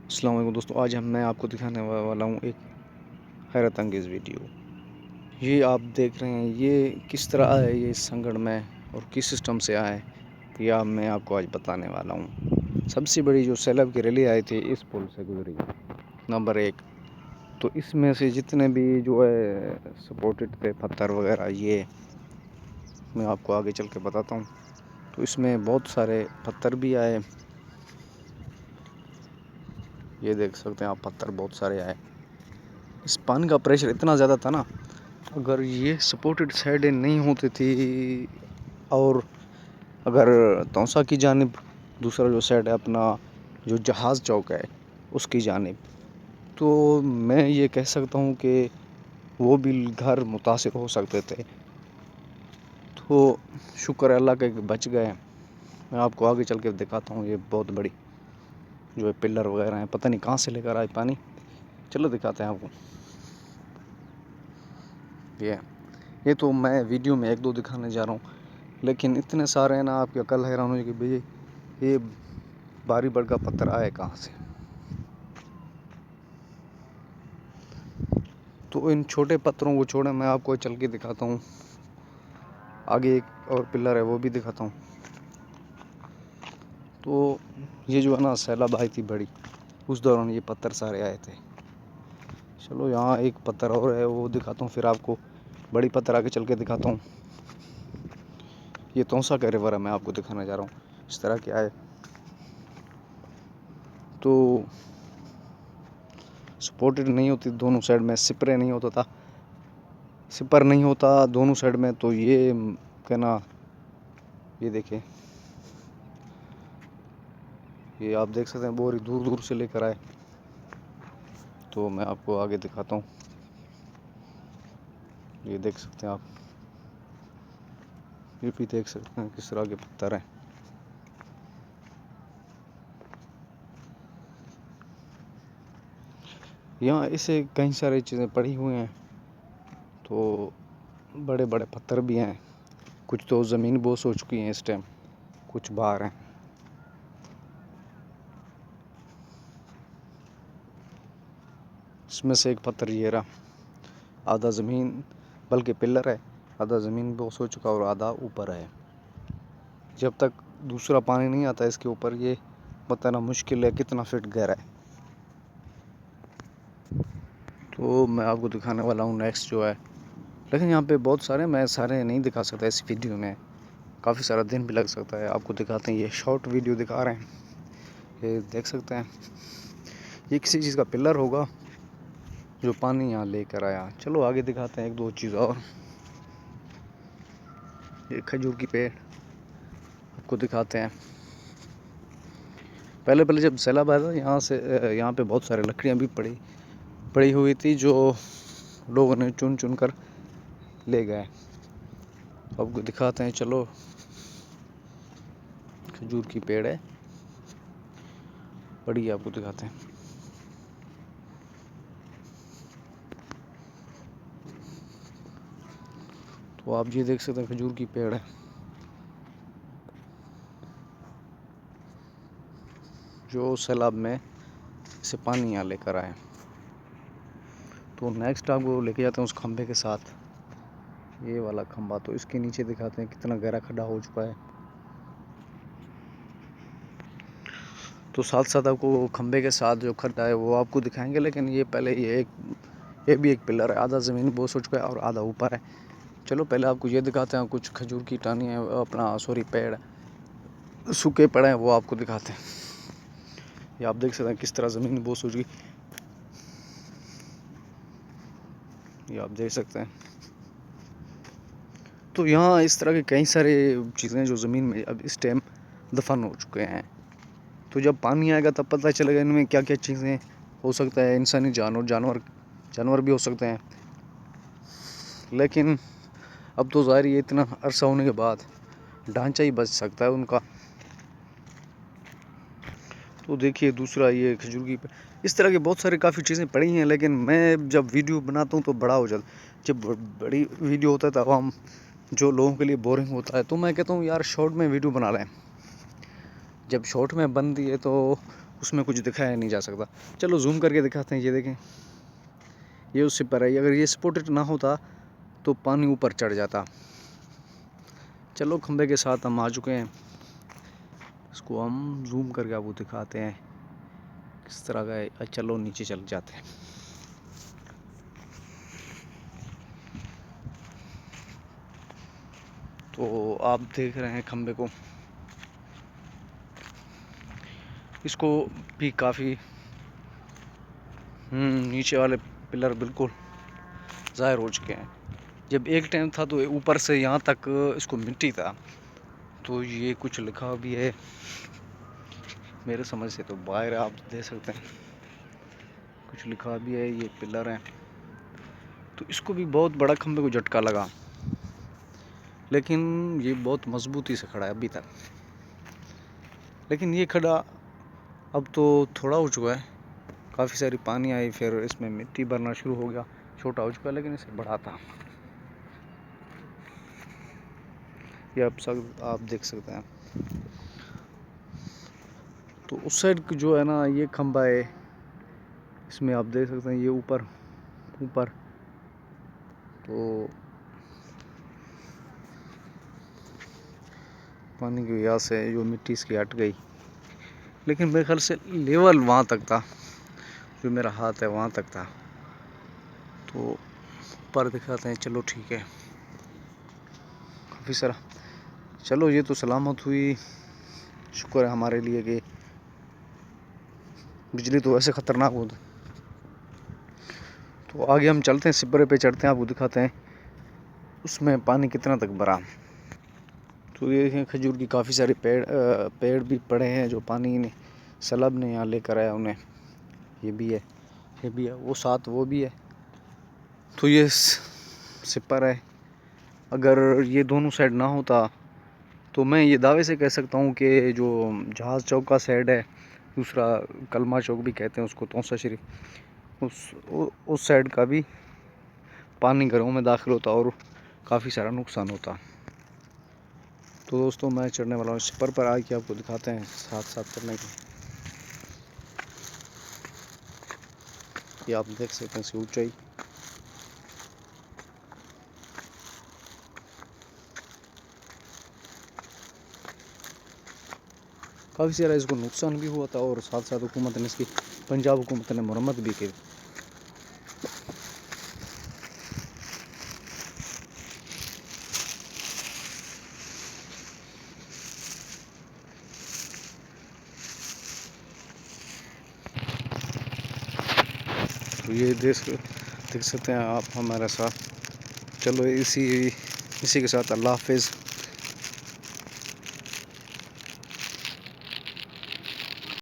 अस्सलाम वालेकुम दोस्तों, आज मैं आपको दिखाने वाला हूँ एक हैरत अंगेज़ वीडियो। ये आप देख रहे हैं, ये किस तरह आया ये इस संकट में और किस सिस्टम से आया है, ये मैं आपको आज बताने वाला हूँ। सबसे बड़ी जो सैलाब की रैली आई थी, इस पुल से गुजरी नंबर 1। तो इसमें से जितने भी जो है सपोर्टेड थे पत्थर वगैरह, ये मैं आपको आगे चल के बताता हूँ। तो इसमें बहुत सारे पत्थर भी आए, ये देख सकते हैं आप, पत्थर बहुत सारे आए। इस पानी का प्रेशर इतना ज़्यादा था ना, अगर ये सपोर्टेड साइडें नहीं होती थी और अगर तौसा की जानिब दूसरा जो साइड है अपना, जो जहाज़ चौक है उसकी जानिब, तो मैं ये कह सकता हूँ कि वो भी घर मुतासिर हो सकते थे। तो शुक्र है अल्लाह के बच गए। मैं आपको आगे चल के दिखाता हूँ। ये बहुत बड़ी जो है पिलर वगैरह हैं, पता नहीं कहाँ से लेकर आए पानी। चलो दिखाते हैं आपको। ये तो मैं वीडियो में 1-2 दिखाने जा रहा हूँ, लेकिन इतने सारे हैं ना, आपकी अकल हैरान हो जाएगी भई ये भारी बड़का पत्थर आए कहाँ से। तो इन छोटे पत्थरों को छोड़े, मैं आपको चल के दिखाता हूँ। आगे एक और पिलर है, वो भी दिखाता हूँ। तो ये जो है ना सैलाब आई थी बड़ी, उस दौरान ये पत्थर सारे आए थे। चलो यहाँ एक पत्थर और है, वो दिखाता हूँ, फिर आपको बड़ी पत्थर आगे चल के दिखाता हूँ। ये तौसा का रिवर है, मैं आपको दिखाने जा रहा हूँ। इस तरह के आए, तो सपोर्टेड नहीं होती दोनों साइड में, सिपरे नहीं होता था, सिपर नहीं होता दोनों साइड में, तो ये कहना, ये देखिए, ये आप देख सकते हैं बोरी दूर दूर से लेकर आए। तो मैं आपको आगे दिखाता हूँ। ये देख सकते हैं आप, ये भी देख सकते हैं किस तरह के पत्थर हैं। यहाँ इसे कई सारी चीज़ें पड़ी हुई हैं, तो बड़े बड़े पत्थर भी हैं। कुछ तो ज़मीन बोस हो चुकी हैं इस टाइम, कुछ बाहर हैं। इसमें से एक पत्थर ये रहा, आधा ज़मीन बल्कि पिलर है, आधा ज़मीन बोस हो चुका और आधा ऊपर है। जब तक दूसरा पानी नहीं आता इसके ऊपर, ये बताना मुश्किल है कितना फीट गहरा है। तो मैं आपको दिखाने वाला हूँ नेक्स्ट जो है, लेकिन यहाँ पे बहुत सारे, मैं सारे नहीं दिखा सकता इस वीडियो में, काफ़ी सारा दिन भी लग सकता है। आपको दिखाते हैं, ये शॉर्ट वीडियो दिखा रहे हैं। ये देख सकते हैं, ये किसी चीज़ का पिलर होगा जो पानी यहाँ लेकर आया। चलो आगे दिखाते हैं 1-2 चीज़ और। ये खजूर की पेड़ आपको दिखाते हैं। पहले पहले जब सैलाब आया था, यहाँ पे बहुत सारे लकड़ियाँ भी पड़ी हुई थी, जो लोगों ने चुन चुन कर ले गए। आपको दिखाते हैं, चलो। खजूर की पेड़ है बड़ी, आपको दिखाते हैं। तो आप ये देख सकते हैं, खजूर की पेड़ है जो सैलाब में से पानी यहाँ लेकर आए। तो नेक्स्ट आपको लेके जाते हैं उस खंभे के साथ, ये वाला खंभा। तो इसके नीचे दिखाते हैं कितना गहरा खड्डा हो चुका है। तो साथ साथ आपको खंभे के साथ जो खड्डा है वो आपको दिखाएंगे, लेकिन ये पहले ये भी एक पिलर है, आधा ज़मीन बोस हो चुका है और आधा ऊपर है। चलो पहले आपको ये दिखाते हैं, कुछ खजूर की टानी है, अपना सॉरी पेड़ सूखे पड़े हैं, वो आपको दिखाते हैं। ये आप देख सकते हैं किस तरह ज़मीन बोस हो चुकी, ये आप देख सकते हैं। तो यहाँ इस तरह के कई सारे चीज़ें जो ज़मीन में अब इस टाइम दफन हो चुके हैं। तो जब पानी आएगा तब पता चलेगा इनमें क्या क्या चीज़ें हो सकता है, इंसानी जानवर भी हो सकते हैं। लेकिन अब तो ज़ाहिर ये इतना अरसा होने के बाद ढांचा ही बच सकता है उनका। तो देखिए दूसरा, ये खजूर की, इस तरह के बहुत सारे काफ़ी चीज़ें पड़ी हैं, लेकिन मैं जब वीडियो बनाता हूँ तो बड़ा हो जाता। जब बड़ी वीडियो होता है तब हम, जो लोगों के लिए बोरिंग होता है, तो मैं कहता हूँ यार शॉर्ट में वीडियो बना लें। जब शॉर्ट में बनती है तो उसमें कुछ दिखाया नहीं जा सकता। चलो जूम करके दिखाते हैं। ये देखें, ये उससे पर है। अगर ये सपोर्टेड ना होता तो पानी ऊपर चढ़ जाता। चलो खंबे के साथ हम आ चुके हैं। इसको हम जूम करके आपको दिखाते हैं किस तरह का है। चलो नीचे चल जाते हैं। तो आप देख रहे हैं खंबे को, इसको भी काफ़ी नीचे वाले पिलर बिल्कुल ज़ाहिर हो चुके हैं। जब एक टाइम था तो ऊपर से यहाँ तक इसको मिट्टी था। तो ये कुछ लिखा भी है, मेरे समझ से तो बाहर आप देख सकते हैं कुछ लिखा भी है। ये पिलर है, तो इसको भी बहुत बड़ा खंबे को झटका लगा, लेकिन ये बहुत मजबूती से खड़ा है अभी तक। लेकिन ये खड़ा अब तो थोड़ा हो चुका है, काफ़ी सारी पानी आई, फिर इसमें मिट्टी भरना शुरू हो गया, छोटा हो चुका है, लेकिन इसे बड़ा था। ये आप देख सकते हैं। तो उस साइड जो है ना, ये खंबा है, इसमें आप देख सकते हैं ये ऊपर तो पानी की वजह से जो मिट्टी इसकी हट गई, लेकिन मेरे ख्याल से लेवल वहाँ तक था, जो मेरा हाथ है वहाँ तक था। तो ऊपर दिखाते हैं। चलो ठीक है, काफ़ी सारा। चलो ये तो सलामत हुई, शुक्र है हमारे लिए कि बिजली तो वैसे ख़तरनाक होती। तो आगे हम चलते हैं, सिपरे पे चढ़ते हैं, आपको दिखाते हैं उसमें पानी कितना तक भरा। तो ये देखें, खजूर की काफ़ी सारे पेड़ भी पड़े हैं, जो पानी ने सैलाब ने यहाँ लेकर आया उन्हें। ये भी है, वो साथ वो भी है। तो ये सिपर है। अगर ये दोनों साइड ना होता तो मैं ये दावे से कह सकता हूँ कि जो जहाज़ चौक का साइड है, दूसरा कलमा चौक भी कहते हैं उसको, तौसा शरीफ, उस साइड का भी पानी घरों में दाखिल होता और काफ़ी सारा नुकसान होता। तो दोस्तों मैं चढ़ने वाला हूँ सिपर पर, आके आपको दिखाते हैं साथ साथ चढ़ने की। ये आप देख सकते हैं इसकी ऊंचाई। काफ़ी सारा इसको नुकसान भी हुआ था, और साथ साथ हुकूमत ने इसकी, पंजाब हुकूमत ने मरम्मत भी की। तो ये देख सकते हैं आप हमारे साथ। चलो इसी के साथ अल्लाह हाफिज़।